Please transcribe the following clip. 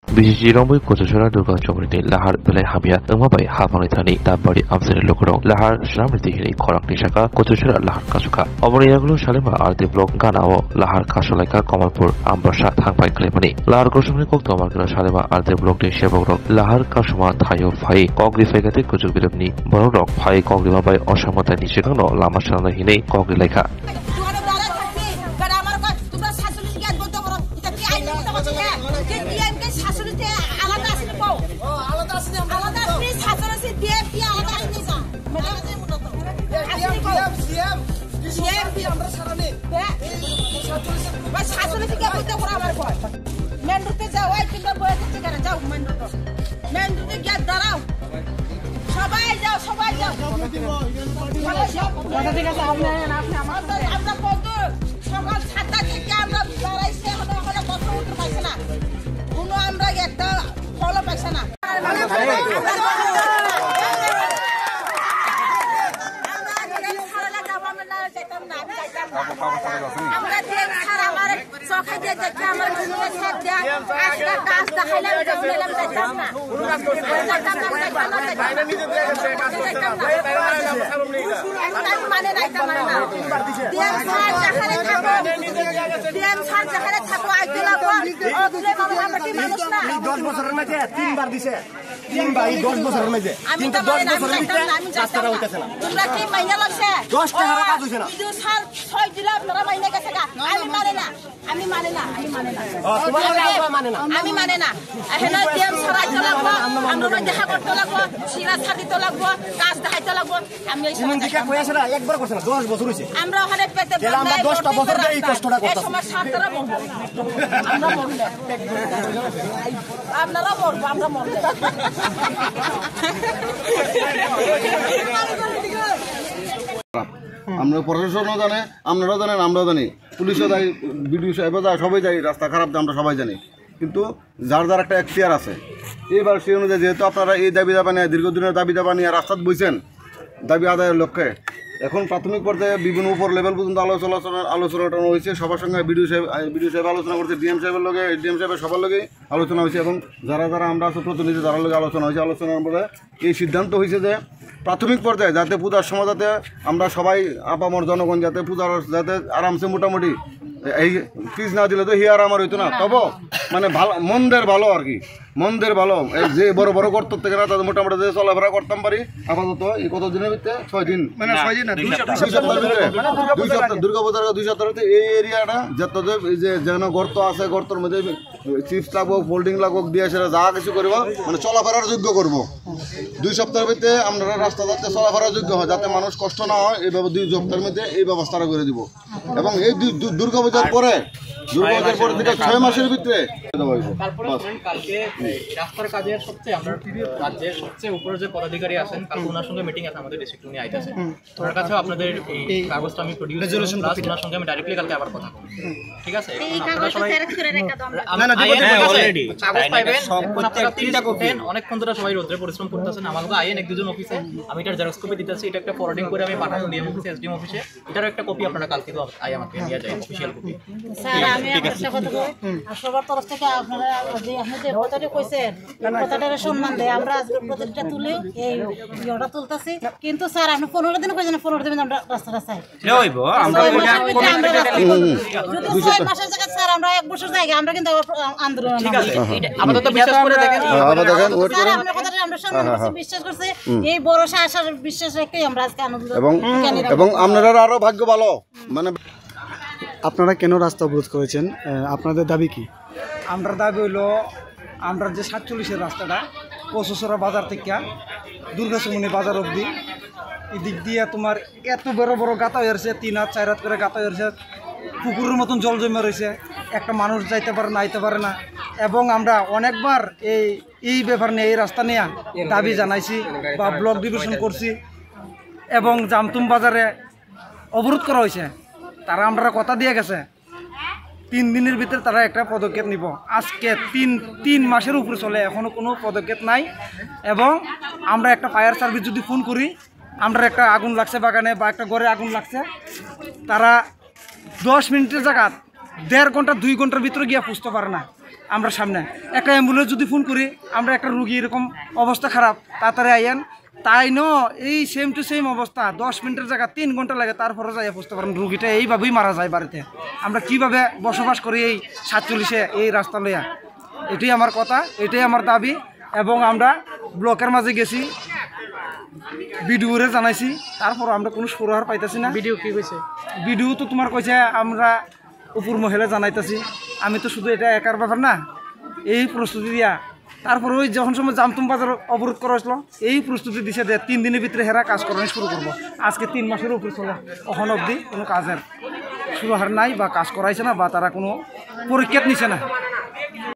बिजिरंबई कोचुसरा दुर्गा चमरिनि लाहार बेलाय हामिया ओमाबाय हाफांनि थानि दाबबारि आमसेनि लोखरं लाहार श्रामृति हिरि खरांनि शाखा कोचुसरा लाहार कासुखा अमरियागुलो सालेमा आरदि ब्लक गानाओ लाहार कासलायका कमलपुर आमबरसा थांबाय क्लेमनि लाहार कसुमनि कक्त अमारगुलो सालेमा आरदि ब्लकनि सेबकरक लाहार कासुमा थायो फाइ कग्रि फाइगाते कुजुग बिलोबनि बररक फाइ कग्रि माबाय असमतानि सिगांनो लामा साना हिनै कग्रि लायखा আমরা প্রশাসনও জানে, আপনারাও জানেন, আমরাও জানি, পুলিশও যায়, বিডিও সাহেবও যায়, সবাই যায়, রাস্তা খারাপ আমরা সবাই জানি, কিন্তু যার যার একটা এখতিয়ার আছে। এইবার সেই অনুযায়ী যেহেতু আপনারা এই দাবি দাবা নিয়ে দীর্ঘদিনের দাবি দাবা নিয়ে রাস্তাত বইছেন দাবি আদায়ের লক্ষ্যে, এখন প্রাথমিক পর্যায়ে বিভিন্ন উপর লেভেল পর্যন্ত আলোচনাটা হয়েছে। সবার সঙ্গে বিডিও সাহেব আলোচনা করছে, ডিএম সাহেবের লগে, ডিএম সাহেবের সবার লগেই আলোচনা হয়েছে, এবং যারা আমরা আছে প্রতিনিধি তার লগে আলোচনা হয়েছে। আলোচনার পরে এই সিদ্ধান্ত হয়েছে যে প্রাথমিক পর্যায়ে যাতে পূজার সময় যাতে আমরা সবাই আপামর জনগণ যাতে পূজার যাতে আরামসে মোটামুটি এই ফিজ না দিলে তো হিয়ার আমার হইতো না, তবে মানে ভালো মন্দের ভালো আর কি, মন্দের ভালো যে বড় বড় গর্ত থেকে না তাদের মোটামুটি যে চলাফেরা করতাম পারি। আপাতত এই কত দিনের ভিতরে 6 দিন, মানে 6 দিন না 2 সপ্তাহের ভিতরে, 2 সপ্তাহ দুর্গাপূজার 2 সপ্তাহের ভিতরে এই এরিয়াটা যত এই যে যেন গর্ত আছে গর্তর মধ্যে চিপস লাগবো, ফোল্ডিং লাগবো, দিয়ে সেটা যা কিছু করবো মানে চলাফেরার যোগ্য করবো। 2 সপ্তাহের ভিতরে আমরা রাস্তা যাতে চলাফেরার যোগ্য হয়, যাতে মানুষ কষ্ট না হয়, এইভাবে 2 সপ্তাহের মধ্যে এই ব্যবস্থাটা করে দিব। এবং এই দুর্গাপূজার পরে থেকে 6 মাসের ভিতরে রাস্তার কাজের সবচেয়ে আমরা রাজ্যের সবচেয়ে উপরে যে পদাধিকারী আছেন, কালকে ওনার সঙ্গে মিটিং আছে আমাদের ডিস্ট্রিক্ট উনি আইতেছে, ওনার কাছেও আপনাদের এই কাগজটা আমি প্রডিউস রেজুলেশন প্লাস ওনার সঙ্গে আমি ডাইরেক্টলি কালকে আবার কথা বলবো, ঠিক আছে? আপনারা সবাই অলরেডি কাগজ পাইবেন, আপনারা 3টা কপি অনেকক্ষণ ধরে সবাই রোদ্রে পরিশ্রম করতেছেন, আমাকে আইএন 1-2 অফিসে আমি এটার জেরক্স কপি দিতেছি, এটা একটা ফরওয়ার্ডিং করে আমি পাঠাবো ডিএম অফিসে, এসডিএম অফিসে, এটারও একটা কপি আপনারা কালকে তো আই আমাকে নিয়ে যায় অফিশিয়াল কপি। স্যার আমি একটা কথা বলি, সবার তরফ থেকে আপনারা যে আপনি যে কথাটা কইছেন কথাটার সম্মান দেয়, আমরা আজকে প্রতিটা তুলে এই ভিডিওটা তুলতাছি, কিন্তু স্যার আপনি 15 দিন কইছেন, 15 দিন আমরা রাস্তাটা চাই হইবো, আমরা 6 মাসের জায়গা স্যার আমরা 1 বছর জায়গা আমরা কিন্তু আন্দোলন, ঠিক আছে? আপাতত বিশ্বাস করে দেখেন, স্যার আপনার কথাটা আমরা সম্মান করছি, বিশ্বাস করছি, এই ভরসা আশার বিশ্বাস রেখে আমরা আজকে আনন্দ, এবং আপনারা আরো ভাগ্য ভালো। মানে আপনারা কেন রাস্তা অবরোধ করেছেন, আপনাদের দাবি কি? আমরা দাবি হইল আমরা যে 47-এর রাস্তাটা কচুসরা বাজার থেকে দুর্গাচমনি বাজার অবধি এদিক দিয়ে তোমার এত বড় বড় গাতা হয়েছে, 3 হাত 4 হাত করে গাতা হয়েছে, পুকুরের মতন জল জমে রয়েছে, একটা মানুষ যাইতে পারে না, আইতে পারে না। এবং আমরা অনেকবার এই ব্যাপার নিয়ে এই রাস্তা নিয়ে দাবি জানাইছি বা ব্লক ডিভিশন করছি, এবং জামতুম বাজারে অবরোধ করা হয়েছে। তারা আমরা কথা দিয়ে গেছে 3 দিনের ভিতরে তারা একটা পদক্ষেপ নিব। আজকে 3 মাসের উপরে চলে, এখনও কোনো পদক্ষেপ নাই। এবং আমরা একটা ফায়ার সার্ভিস যদি ফোন করি, আমরা একটা আগুন লাগছে বাগানে বা একটা ঘরে আগুন লাগছে, তারা 10 মিনিটের জায়গা 1.5 ঘন্টা 2 ঘন্টার ভিতরে গিয়ে পুষতে পারে না। আমরা সামনে একটা অ্যাম্বুলেন্স যদি ফোন করি আমরা একটা রুগী এরকম অবস্থা খারাপ তাড়াতাড়ি আইয়েন, তাই ন এই সেম টু সেম অবস্থা 10 মিনিটের জায়গা 3 ঘন্টা লাগে, তারপরে যাই বুঝতে পারেন রুগীটা এইভাবেই মারা যায় বাড়িতে। আমরা কিভাবে বসবাস করি এই 47-এ এই রাস্তা লইয়া, এটাই আমার কথা, এটাই আমার দাবি। এবং আমরা ব্লকের মাঝে গেছি, বিডিওরে জানাইছি, তারপর আমরা কোনো সুরাহার পাইতেছি না। ভিডিও কি কইছে? ভিডিও তো তোমার কইছে আমরা উপর মহিলা জানাইতেছি, আমি তো শুধু এটা একার ব্যাপার না, এই প্রস্তুতি দিয়া তারপর ওই যখন সময় জামতুম বাজার অবরোধ করা হয়েছিল এই প্রস্তুতি দিছে যে 3 দিনের ভিতরে হেরা কাজ করানো শুরু করবো। আজকে 3 মাসের উপর চলে, এখন অবধি কোনো কাজের শুরু হার নাই বা কাজ করাইছে না বা তারা কোনো পরীক্ষা নিছে না।